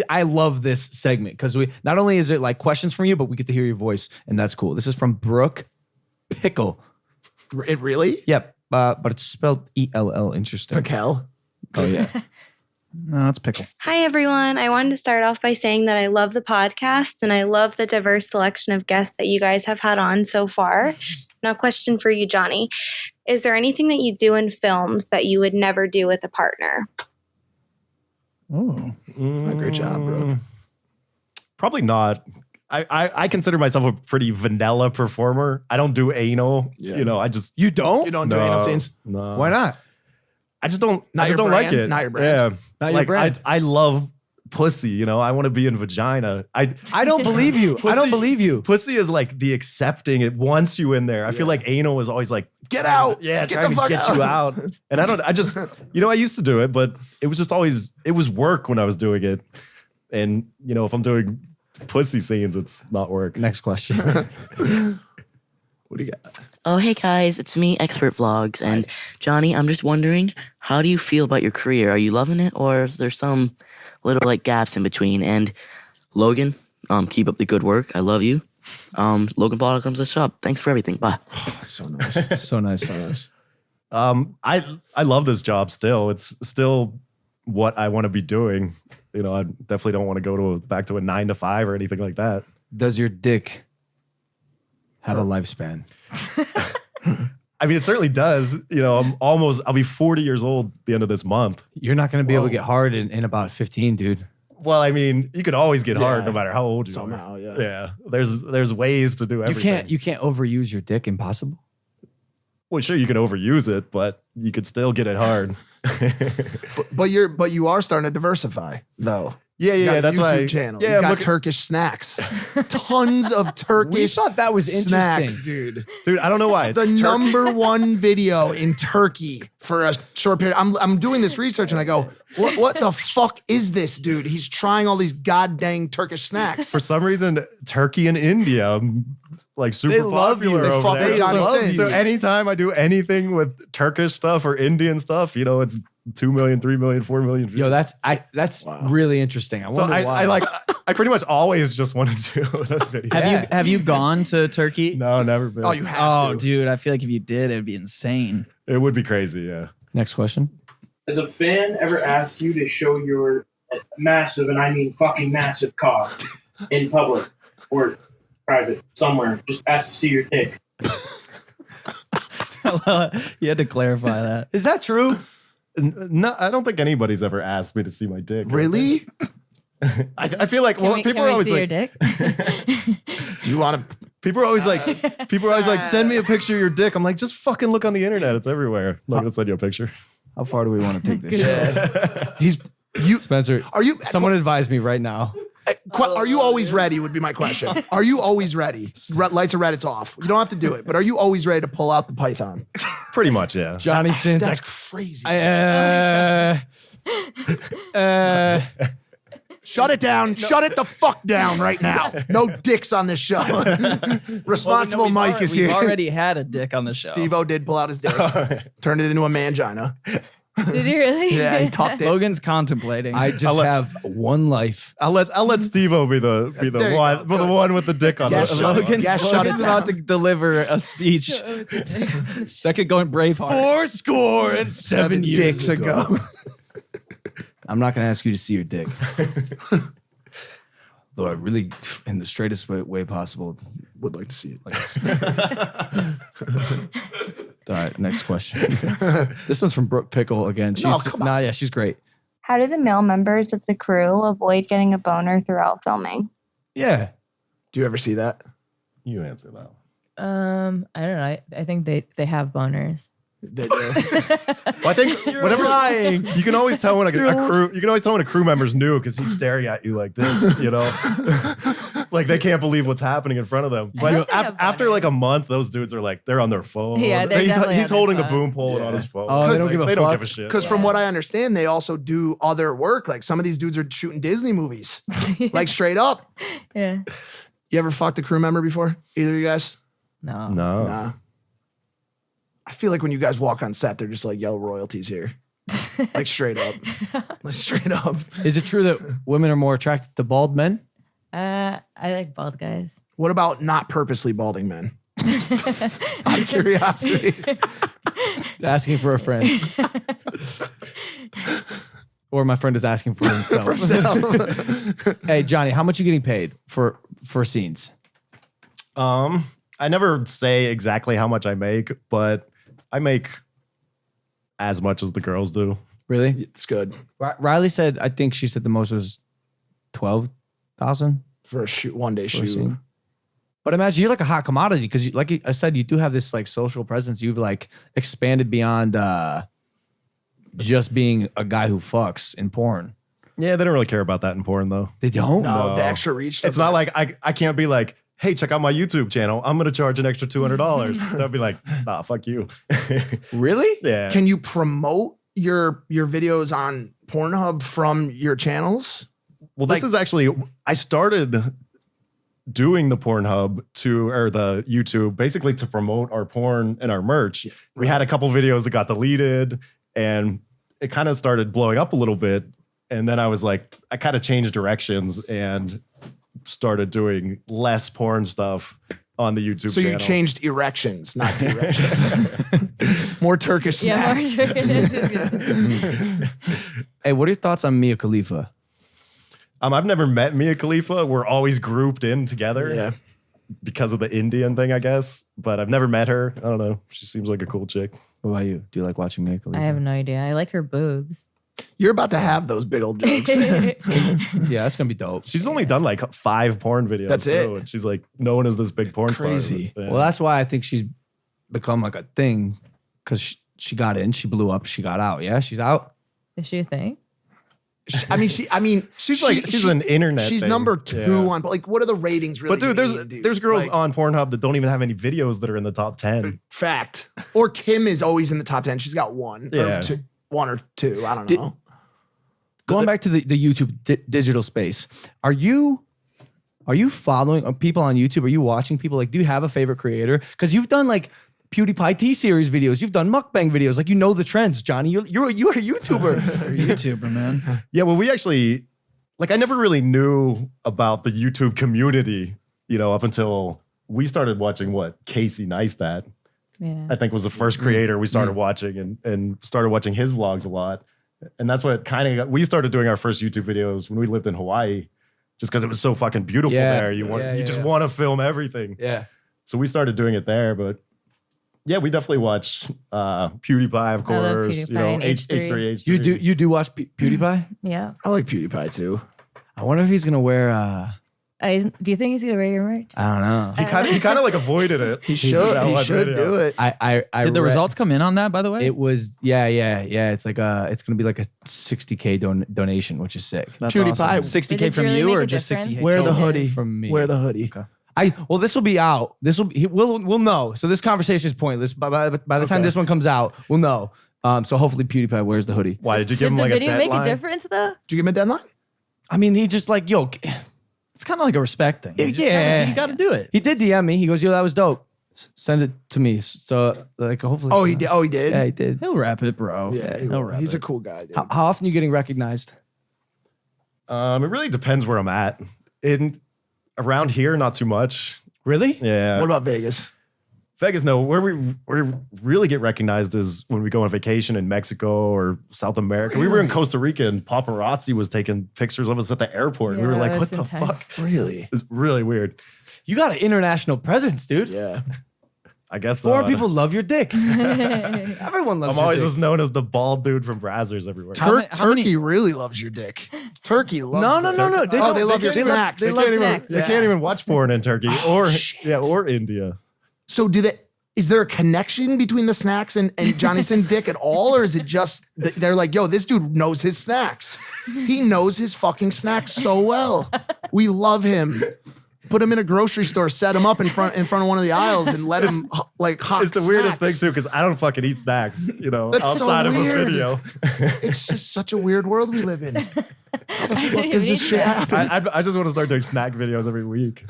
I love this segment because we not only is it like questions from you, but we get to hear your voice, and that's cool. This is from Brooke Pickle. It really? Yep, but it's spelled ELL. Interesting. Raquel. Oh yeah. No, it's pickle. Hi, everyone. I wanted to start off by saying that I love the podcast and I love the diverse selection of guests that you guys have had on so far. Now, question for you, Johnny. Is there anything that you do in films that you would never do with a partner? Oh, Great job, bro. Probably not. I consider myself a pretty vanilla performer. I don't do anal. Yeah. I just You don't? You don't do anal scenes? No. Why not? I just don't. Not I just your don't like brand? it. Not your brand? Yeah. Not your like brand. I love pussy. I want to be in vagina. I don't believe you. I don't believe you. Pussy is like the accepting. It wants you in there. I feel like anal is always like Get out. Yeah, Get trying the to fuck get out. you out. And I just I used to do it, but it was just always it was work when I was doing it. And if I'm doing pussy scenes, it's not work. Next question. What do you got? Oh, hey guys, it's me, Expert Vlogs. And Johnny, I'm just wondering, how do you feel about your career? Are you loving it, or is there some little like gaps in between? And Logan, keep up the good work. I love you. Logan Paul comes to the shop. Thanks for everything. Bye. That's so nice. So nice. So nice. I love this job still. It's still what I want to be doing. I definitely don't want to go back to a 9 to 5 or anything like that. Does your dick have a lifespan? I mean, it certainly does. I'll be 40 years old at the end of this month. You're not going to be able to get hard in about 15, dude. Well, I mean, you could always get hard Yeah. no matter how old you Somehow, are. yeah. Yeah. There's ways to do everything. You can't overuse your dick. Impossible. Well, sure, you can overuse it, but you could still get it hard. But you are starting to diversify though. Yeah, You got a that's YouTube why. channel. Yeah, you I'm got looking- Turkish snacks. Tons of Turkish We thought that was snacks, interesting. dude. dude. I don't know why. The number one video in Turkey for a short period. I'm doing this research and I go, what the fuck is this, dude? He's trying all these goddamn Turkish snacks. For some reason, Turkey and India, like super They love you. popular They over fuck there. with Johnny so, Sins. so anytime I do anything with Turkish stuff or Indian stuff, it's 2 million, 3 million, 4 million views. Yo, that's really interesting. I so wonder why. I pretty much always just want to do those videos. Have you gone to Turkey? No, never been. Oh, you have Oh, to. dude, I feel like if you did, it'd be insane. It would be crazy, yeah. Next question. Has a fan ever asked you to show your massive, and I mean fucking massive cock in public or private somewhere just asked to see your dick. You had to clarify that. Is that true? No, I don't think anybody's ever asked me to see my dick. Really? I feel like people are always see your like, dick? Do you want to? people are always like, send me a picture of your dick. I'm like, just fucking look on the internet. It's everywhere. I'm not gonna send you a picture. How far do we want to take this shit? He's you. Spencer, Are you? someone advise me right now. Are you always ready? Would be my question. Are you always ready? Lights are red. It's off. You don't have to do it, but are you always ready to pull out the python? Pretty much, yeah. Johnny Sins. That's crazy. Shut it down. Shut it the fuck down right now. No dicks on this show. Responsible Mike is We've here. already had a dick on the show. Steve-O did pull out his dick, turned it into a mangina. Did he really? Yeah, he tucked it. Logan's contemplating. I just have one life. I'll let Steve-O be the There you one, go. the one with the dick on Yes, it. shut it. Logan's, Yeah, shut it Logan's about to down. deliver a speech that could go in Braveheart. 407 years Dicks ago. I'm not going to ask you to see your dick. Though I really, in the straightest way possible. Would like to see it. All right, next question. This one's from Brooke Pickle again. She's, come on. yeah, she's great. How do the male members of the crew avoid getting a boner throughout filming? Yeah. Do you ever see that? You answer that. I don't know. I think they have boners. They do. Well, I think whenever lying. you can always tell when a crew, you can always tell when a crew member's new because he's staring at you like this, you know, like they can't believe what's happening in front of them. But think they have after like a month, those dudes are like they're on their phone. Yeah, they're he's definitely he's on holding their the phone. boom pole on his phone. Oh, they don't Like, give a they don't fuck? give a shit. Because from what I understand, they also do other work. Like some of these dudes are shooting Disney movies, like straight up. Yeah. You ever fucked a crew member before? Either of you guys? No. No. Nah. I feel like when you guys walk on set, they're just like, yo, royalties here. Like straight up. Like straight up. Is it true that women are more attracted to bald men? I like bald guys. What about not purposely balding men? Out of curiosity. Asking for a friend. Or my friend is asking for himself. For himself. Hey, Johnny, how much are you getting paid for scenes? I never say exactly how much I make, but I make as much as the girls do. Really? It's good Riley said, I think she said the most was 12,000 for a shoot, one day for a shoot. scene. But imagine you're like a hot commodity because, like I said, you do have this like social presence. You've like expanded beyond just being a guy who fucks in porn. Yeah, they don't really care about that in porn though. They don't? No, the extra reach. It's not like I can't be like, hey, check out my YouTube channel. I'm gonna charge an extra $200. They'll be like, nah, fuck you. Really? Yeah. Can you promote your videos on Pornhub from your channels? Well, this is actually, I started doing the Pornhub or the YouTube basically to promote our porn and our merch. We had a couple videos that got deleted and it kind of started blowing up a little bit. And then I was like, I kind of changed directions and started doing less porn stuff on the YouTube So channel. you changed erections, not directions. More Turkish Yeah, snacks. Hey, what are your thoughts on Mia Khalifa? I've never met Mia Khalifa. We're always grouped in together. Yeah. Because of the Indian thing, I guess. But I've never met her. I don't know. She seems like a cool chick. What about you? Do you like watching Mia Khalifa? I have no idea. I like her boobs. You're about to have those big old jokes. Yeah, that's gonna be dope. She's only done like 5 porn videos. That's it. too, and she's like known as this big porn Crazy. star. Yeah. Well, that's why I think she's become like a thing because she got in, she blew up, she got out. Yeah, she's out. Is she a thing? She's an internet She's thing. number 2 Yeah. on, like, what are the ratings really? But dude, mean, there's girls Like, on Pornhub that don't even have any videos that are in the top 10. fact. Or Kim is always in the top 10. She's got one. Yeah. Or two, 1 or 2. I don't know. Going back to the YouTube digital space, are you following people on YouTube? Are you watching people? Like, do you have a favorite creator? Because you've done like PewDiePie T-Series videos. You've done mukbang videos. Like, you know the trends, Johnny. You're a YouTuber. You're a YouTuber, man. Yeah, well, we actually, like, I never really knew about the YouTube community, up until we started watching Casey Neistat, Yeah. I think was the first creator we started watching and started watching his vlogs a lot. And that's what kind of we started doing our first YouTube videos when we lived in Hawaii, just because it was so fucking beautiful Yeah. there. You Yeah, just yeah. want to film everything. Yeah. So we started doing it there, but yeah, we definitely watch PewDiePie, of I love course. PewDiePie You know, and H3. H3. You do watch PewDiePie? Yeah. I like PewDiePie too. I wonder if he's gonna wear. Do you think he's gonna wear your merch? I don't know. He kind of like avoided it. He should. That He one should video. do it. I Did the read- results come in on that, by the way? It was yeah. It's like it's gonna be like a 60K donation, which is sick. That's PewDiePie. awesome. Did 60K it from really you make or a just difference? 60K? Wear the total. hoodie. From me. Wear the hoodie. Well, this will be out. We'll know. So this conversation is pointless. By the time this one comes out, we'll know. So hopefully PewDiePie wears the hoodie. Why did you give Did him the like a video make deadline? a difference though? Did you give him a deadline? I mean, he just like It's kind of like a respect thing. You just Yeah. you got to do it. he did DM me. He goes, "Yo, that was dope. Send it to me." So like hopefully. Oh, he did. Oh, he did. Yeah, he did. He'll wrap it, bro. Yeah, He'll wrap he's it. a cool guy. Dude. How often are you getting recognized? It really depends where I'm at. Around here, not too much. Really? Yeah. What about Vegas? Vegas, no. Where we really get recognized is when we go on vacation in Mexico or South America. We were in Costa Rica and paparazzi was taking pictures of us at the airport. we were Yeah, like, that what was the intense. fuck? Really? It's really weird. You got an international presence, dude. Yeah. I guess Foreign people love your dick. Everyone loves I'm your always dick. just known as the bald dude from Brazzers everywhere. How many- Turkey really loves your dick. Turkey loves. No. the They dick. don't- They love your they love- snacks. they They love can't, even, snacks. they can't even watch porn in Turkey or India. So do they? Is there a connection between the snacks and Johnny Sin's dick at all, or is it just they're like, yo, this dude knows his snacks. He knows his fucking snacks so well. We love him. Put him in a grocery store, set him up in front of one of the aisles, and let him like hawk It's the weirdest thing snacks. too, because I don't fucking eat snacks, That's so outside of a weird. video. It's just such a weird world we live in. How the fuck does this shit happen? I just want to start doing snack videos every week.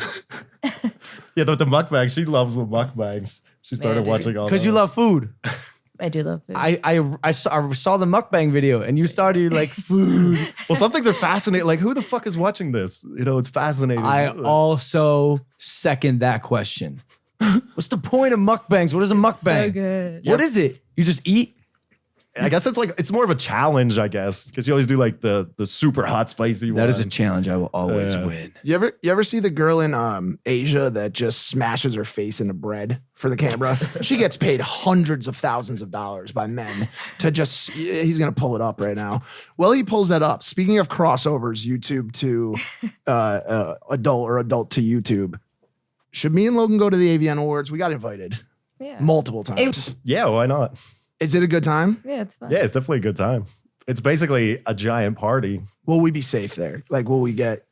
Yeah, the mukbangs. She loves the mukbangs. She started dude. watching all Because you those. love food. I do love food. I saw the mukbang video and you started like food. Well, some things are fascinating. Like, who the fuck is watching this? It's fascinating. I also second that question. What's the point of mukbangs? What is a mukbang? so good. What is it? You just eat? I guess it's more of a challenge, I guess, because you always do like the super hot spicy one. That is a challenge I will always Yeah. win. You ever see the girl in Asia that just smashes her face into bread for the camera? She gets paid hundreds of thousands of dollars by men to just. He's gonna pull it up right now. Well, he pulls that up. Speaking of crossovers, YouTube to adult to YouTube. Should me and Logan go to the AVN Awards? We got invited Yeah. multiple times. Yeah, why not? Is it a good time? Yeah, it's fun. Yeah, it's definitely a good time. It's basically a giant party. Will we be safe there? Like, will we get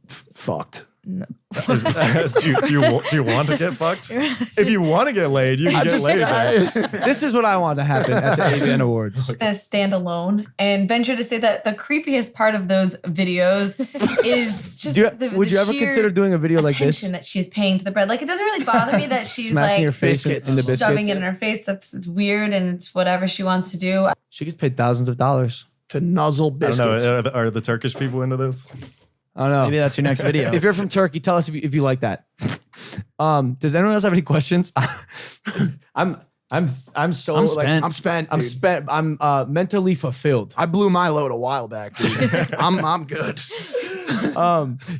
fucked? No. do you want to get fucked? If you want to get laid, you can get laid. there. This is what I want to happen at the AVN Awards. Gonna stand alone and venture to say that the creepiest part of those videos is just Would you ever sheer consider doing a video like this? attention that she's paying to the bread. Like, it doesn't really bother me that she's Smashing like your face in the biscuits. shoving it in her face. It's weird and it's whatever she wants to do. She gets paid thousands of dollars. To nuzzle I don't know. biscuits. Are the Turkish people into this? I don't know. Maybe that's your next video. If you're from Turkey, tell us if you like that. Does anyone else have any questions? I'm so I'm like spent. I'm spent. I'm dude. spent. I'm mentally fulfilled. I blew my load a while back, dude. I'm good.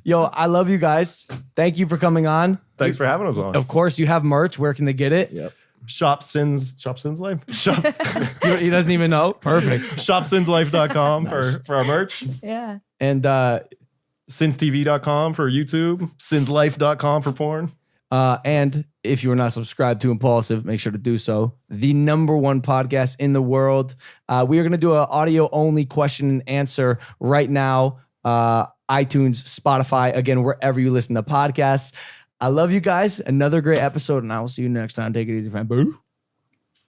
Yo, I love you guys. Thank you for coming on. Thanks for having us on. Of course, you have merch. Where can they get it? Yep. Shop Sins Life. He doesn't even know. Perfect. ShopSinsLife.com for our merch. Yeah. And SinsTV.com for YouTube. SinsLife.com for porn. and if you are not subscribed to Impaulsive, make sure to do so. The #1 podcast in the world. We are going to do an audio only question and answer right now. iTunes, Spotify, again, wherever you listen to podcasts. I love you guys. Another great episode, and I will see you next time. Take it easy, fam. Boo.